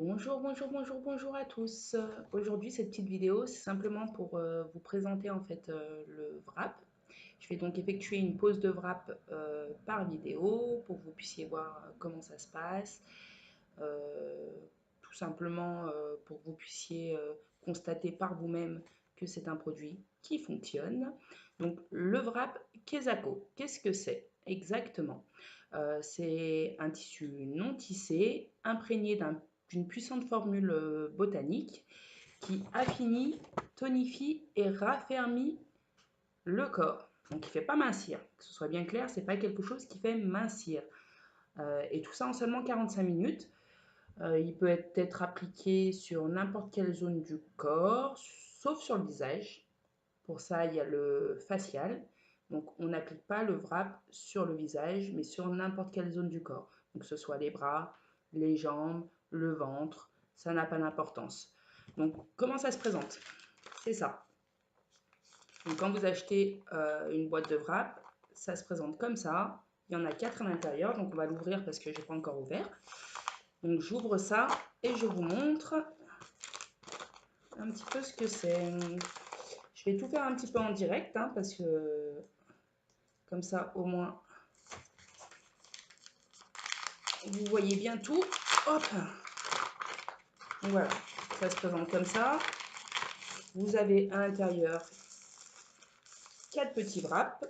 Bonjour, bonjour, bonjour, bonjour à tous. Aujourd'hui, cette petite vidéo, c'est simplement pour vous présenter en fait le wrap. Je vais donc effectuer une pause de wrap par vidéo pour que vous puissiez voir comment ça se passe. Euh, Tout simplement pour que vous puissiez constater par vous-même que c'est un produit qui fonctionne. Donc, le wrap Kesako, qu'est-ce que c'est exactement? C'est un tissu non tissé, imprégné d'une puissante formule botanique qui affinit, tonifie et raffermit le corps. Donc il ne fait pas mincir, que ce soit bien clair, c'est pas quelque chose qui fait mincir. Et tout ça en seulement 45 minutes. Il peut être appliqué sur n'importe quelle zone du corps, sauf sur le visage. Pour ça, il y a le facial. Donc, on n'applique pas le wrap sur le visage, mais sur n'importe quelle zone du corps. Donc, que ce soit les bras, les jambes, le ventre, ça n'a pas d'importance. Donc, comment ça se présente? C'est ça. Donc, quand vous achetez une boîte de wrap, ça se présente comme ça. Il y en a 4 à l'intérieur, donc on va l'ouvrir parce que je n'ai pas encore ouvert. Donc, j'ouvre ça et je vous montre un petit peu ce que c'est. Je vais tout faire un petit peu en direct, hein, parce que comme ça, au moins, vous voyez bien tout. Hop, voilà, ça se présente comme ça. Vous avez à l'intérieur 4 petits wraps.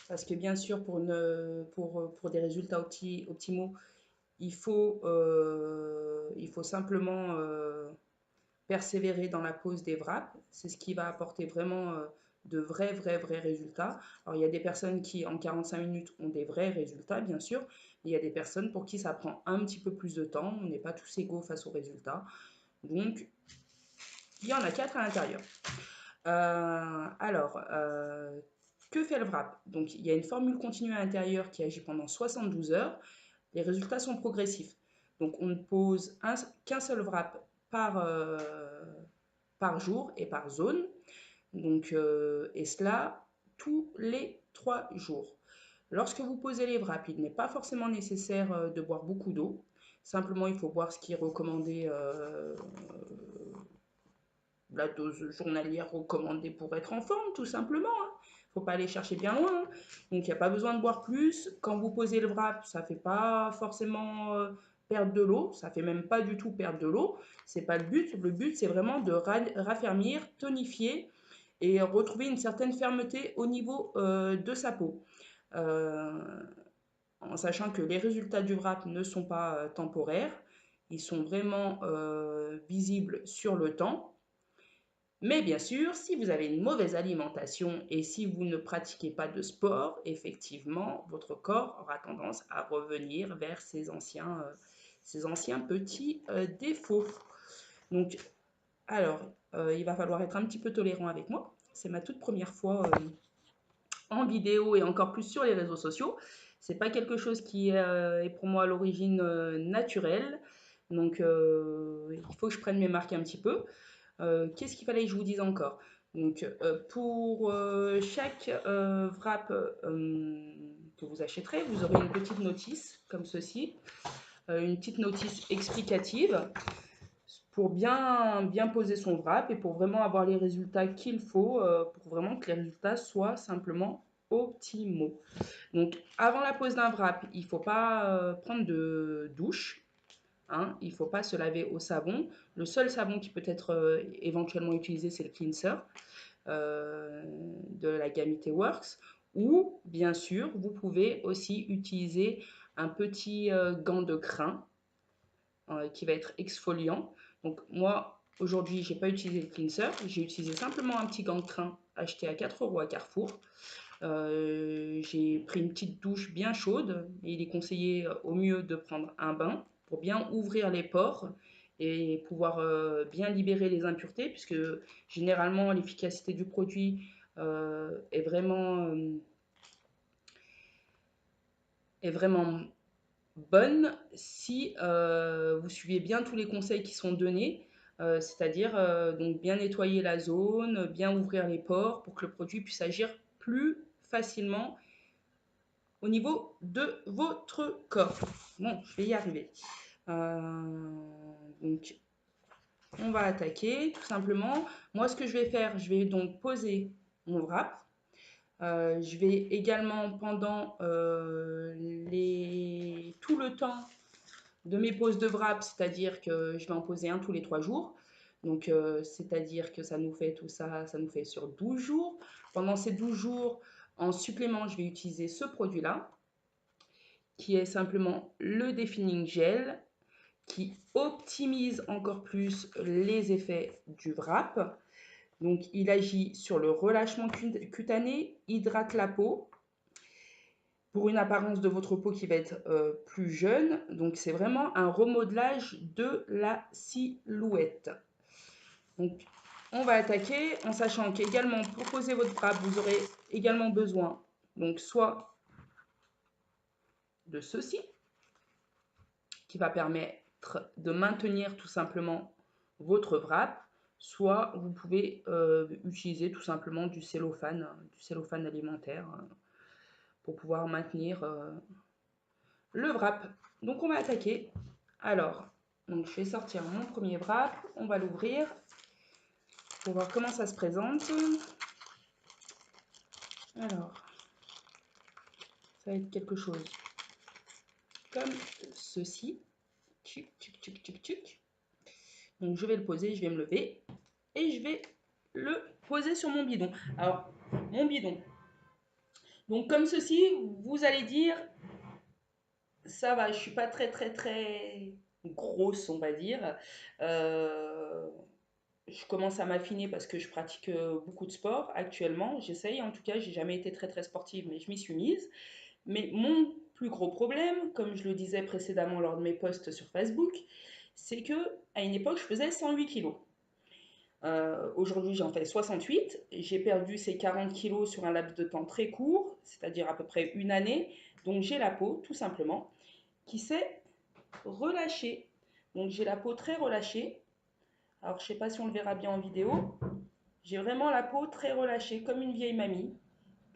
Parce que bien sûr, pour des résultats optimaux, il faut simplement persévérer dans la pose des wraps. C'est ce qui va apporter vraiment de vrais résultats. Alors, il y a des personnes qui, en 45 minutes, ont des vrais résultats, bien sûr. Il y a des personnes pour qui ça prend un petit peu plus de temps. On n'est pas tous égaux face aux résultats. Donc, il y en a 4 à l'intérieur. Que fait le wrap? Donc, il y a une formule continue à l'intérieur qui agit pendant 72 heures. Les résultats sont progressifs. Donc, on ne pose qu'un seul wrap par jour et par zone. Donc, et cela tous les 3 jours. Lorsque vous posez les wraps, il n'est pas forcément nécessaire de boire beaucoup d'eau. Simplement, il faut boire ce qui est recommandé, la dose journalière recommandée pour être en forme, tout simplement. Il ne faut pas aller chercher bien loin. Donc, il n'y a pas besoin de boire plus. Quand vous posez le wrap, ça ne fait pas forcément perdre de l'eau. Ça ne fait même pas du tout perdre de l'eau. Ce n'est pas le but. Le but, c'est vraiment de raffermir, tonifier et retrouver une certaine fermeté au niveau de sa peau. Euh, En sachant que les résultats du wrap ne sont pas temporaires. Ils sont vraiment visibles sur le temps. Mais bien sûr, si vous avez une mauvaise alimentation et si vous ne pratiquez pas de sport, effectivement, votre corps aura tendance à revenir vers ses anciens petits défauts. Donc, il va falloir être un petit peu tolérant avec moi. C'est ma toute première fois en vidéo et encore plus sur les réseaux sociaux. C'est pas quelque chose qui est pour moi à l'origine naturelle. Donc, il faut que je prenne mes marques un petit peu. Qu'est-ce qu'il fallait que je vous dise encore? Donc, pour chaque wrap que vous achèterez, vous aurez une petite notice comme ceci, une petite notice explicative pour bien poser son wrap et pour vraiment avoir les résultats qu'il faut, pour vraiment que les résultats soient simplement optimaux. Donc, avant la pose d'un wrap, il ne faut pas prendre de douche. Hein, il ne faut pas se laver au savon. Le seul savon qui peut être éventuellement utilisé, c'est le cleanser de la gamme IT Works. Ou, bien sûr, vous pouvez aussi utiliser un petit gant de crin qui va être exfoliant. Donc, moi, aujourd'hui, je n'ai pas utilisé le cleanser. J'ai utilisé simplement un petit gant de crin acheté à 4 € à Carrefour. J'ai pris une petite douche bien chaude et il est conseillé au mieux de prendre un bain pour bien ouvrir les pores et pouvoir bien libérer les impuretés puisque généralement l'efficacité du produit est vraiment bonne si vous suivez bien tous les conseils qui sont donnés, c'est-à-dire donc bien nettoyer la zone, bien ouvrir les pores pour que le produit puisse agir plus facilement au niveau de votre corps. Bon, je vais y arriver. Donc, on va attaquer tout simplement. Moi, ce que je vais faire, je vais donc poser mon wrap. Je vais également, pendant tout le temps de mes poses de wrap, c'est-à-dire que je vais en poser un tous les 3 jours. Donc, c'est-à-dire que ça nous fait tout ça, ça nous fait sur 12 jours. Pendant ces 12 jours, en supplément, je vais utiliser ce produit-là, qui est simplement le Defining Gel, qui optimise encore plus les effets du wrap. Donc, il agit sur le relâchement cutané, hydrate la peau pour une apparence de votre peau qui va être plus jeune. Donc, c'est vraiment un remodelage de la silhouette. Donc, on va attaquer en sachant qu'également, pour poser votre wrap, vous aurez également besoin, donc, soit de ceci, qui va permettre de maintenir tout simplement votre wrap, soit vous pouvez utiliser tout simplement du cellophane alimentaire pour pouvoir maintenir le wrap. Donc on va attaquer. Alors, donc je vais sortir mon premier wrap, on va l'ouvrir pour voir comment ça se présente. Alors, ça va être quelque chose comme ceci. Tchuc, tchuc, tchuc, tchuc, tchuc. Donc je vais le poser, je vais me lever et je vais le poser sur mon bidon. Alors, mon bidon. Donc comme ceci, vous allez dire, ça va, je suis pas très grosse, on va dire. Je commence à m'affiner parce que je pratique beaucoup de sport actuellement. J'essaye, en tout cas, j'ai jamais été très sportive, mais je m'y suis mise. Mais mon plus gros problème, comme je le disais précédemment lors de mes posts sur Facebook, c'est que à une époque, je faisais 108 kilos. Aujourd'hui, j'en fais 68. J'ai perdu ces 40 kilos sur un laps de temps très court, c'est-à-dire à peu près une année. Donc, j'ai la peau, tout simplement, qui s'est relâchée. Donc, j'ai la peau très relâchée. Alors, je ne sais pas si on le verra bien en vidéo. J'ai vraiment la peau très relâchée, comme une vieille mamie,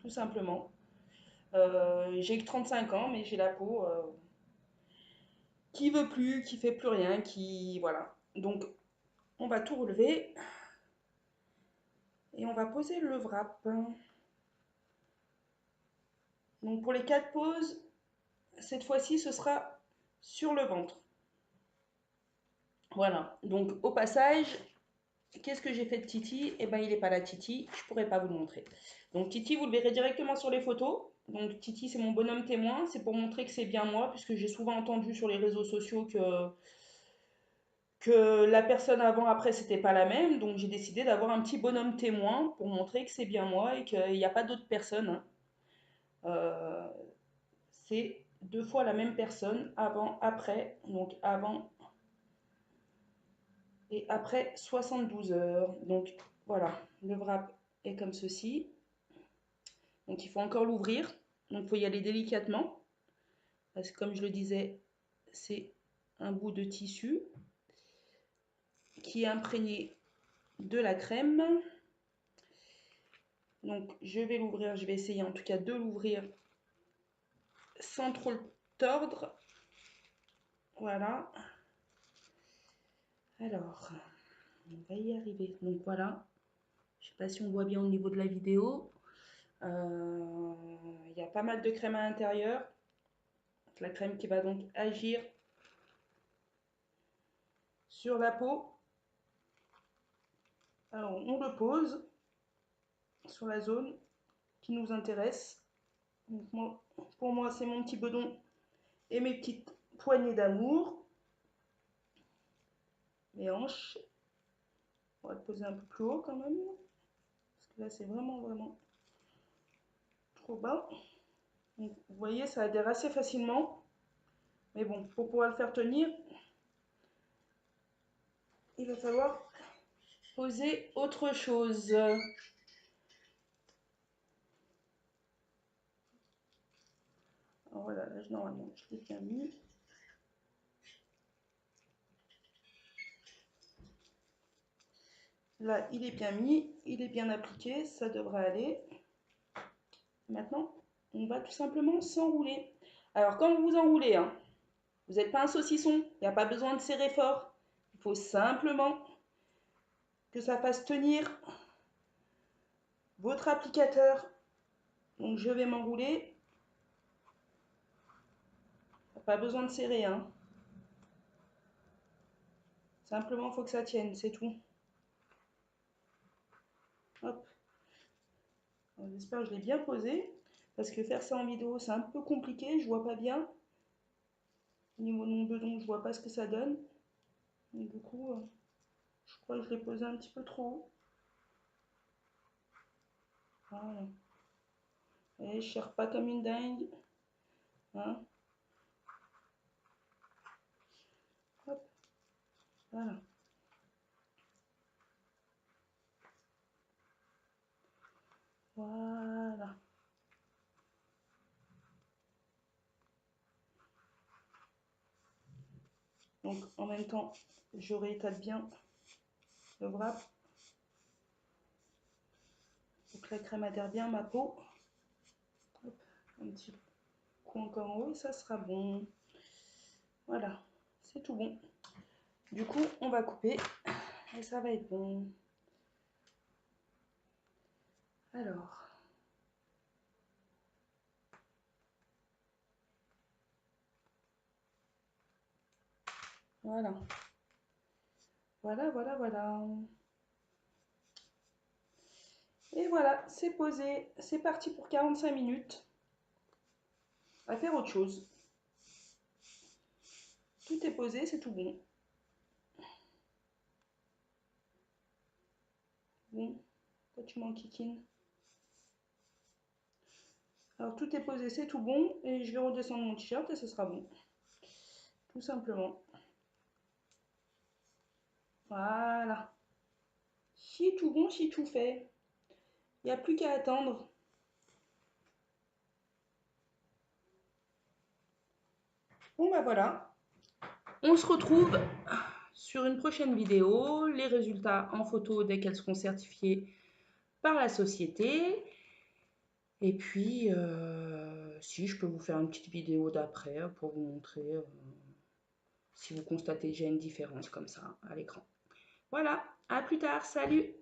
tout simplement. J'ai que 35 ans, mais j'ai la peau qui veut plus, qui fait plus rien, qui... Voilà. Donc, on va tout relever. Et on va poser le wrap. Donc pour les 4 poses, cette fois-ci, ce sera sur le ventre. Voilà. Donc au passage, qu'est-ce que j'ai fait de Titi? Eh bien, il n'est pas là, Titi. Je ne pourrais pas vous le montrer. Donc Titi, vous le verrez directement sur les photos. Donc Titi, c'est mon bonhomme témoin. C'est pour montrer que c'est bien moi, puisque j'ai souvent entendu sur les réseaux sociaux que la personne avant, après, c'était pas la même. Donc j'ai décidé d'avoir un petit bonhomme témoin pour montrer que c'est bien moi et qu'il n'y a pas d'autres personnes, hein. C'est 2 fois la même personne, avant, après, donc avant et après 72 heures. Donc voilà, le wrap est comme ceci. Donc il faut encore l'ouvrir, donc il faut y aller délicatement, parce que comme je le disais, c'est un bout de tissu qui est imprégné de la crème. Donc je vais l'ouvrir, je vais essayer en tout cas de l'ouvrir sans trop le tordre. Voilà. Alors, on va y arriver. Donc voilà, je ne sais pas si on voit bien au niveau de la vidéo. Il y a pas mal de crème à l'intérieur. La crème qui va donc agir sur la peau. Alors on le pose sur la zone qui nous intéresse. Donc pour moi, c'est mon petit bedon et mes petites poignées d'amour. Les hanches. On va le poser un peu plus haut quand même. Parce que là, c'est vraiment trop bas. Donc, vous voyez, ça adhère assez facilement. Mais bon, pour pouvoir le faire tenir, il va falloir poser autre chose. Alors voilà, là, normalement, je l'ai bien mis. Là, il est bien mis, il est bien appliqué, ça devrait aller. Maintenant, on va tout simplement s'enrouler. Alors, quand vous vous enroulez, hein, vous n'êtes pas un saucisson, il n'y a pas besoin de serrer fort. faut simplement que ça fasse tenir votre applicateur. Donc je vais m'enrouler. Pas besoin de serrer, hein. Simplement, il faut que ça tienne, c'est tout. Hop. J'espère que je l'ai bien posé. Parce que faire ça en vidéo, c'est un peu compliqué. Je vois pas bien. Au niveau de mon bedon, je vois pas ce que ça donne. Donc, du coup, je crois que je l'ai posé un petit peu trop haut. Voilà. Et je cherche pas comme une dingue. Hein. Hop. Voilà. Voilà. Donc en même temps, je réétale bien le wrap pour que la crème adhère bien à ma peau. Hop, un petit coup encore en haut et ça sera bon. Voilà, c'est tout bon. Du coup, on va couper et ça va être bon. Alors, voilà. Voilà. Et voilà, c'est posé. C'est parti pour 45 minutes. On va faire autre chose. Tout est posé, c'est tout bon. Bon, toi tu m'enquiquines. Alors tout est posé, c'est tout bon. Et je vais redescendre mon t-shirt et ce sera bon. Tout simplement. Voilà. Si tout bon, si tout fait. Il n'y a plus qu'à attendre. Bon bah voilà. On se retrouve sur une prochaine vidéo. Les résultats en photo dès qu'elles seront certifiées par la société. Et puis, si je peux vous faire une petite vidéo d'après pour vous montrer si vous constatez déjà une différence comme ça à l'écran. Voilà, à plus tard, salut!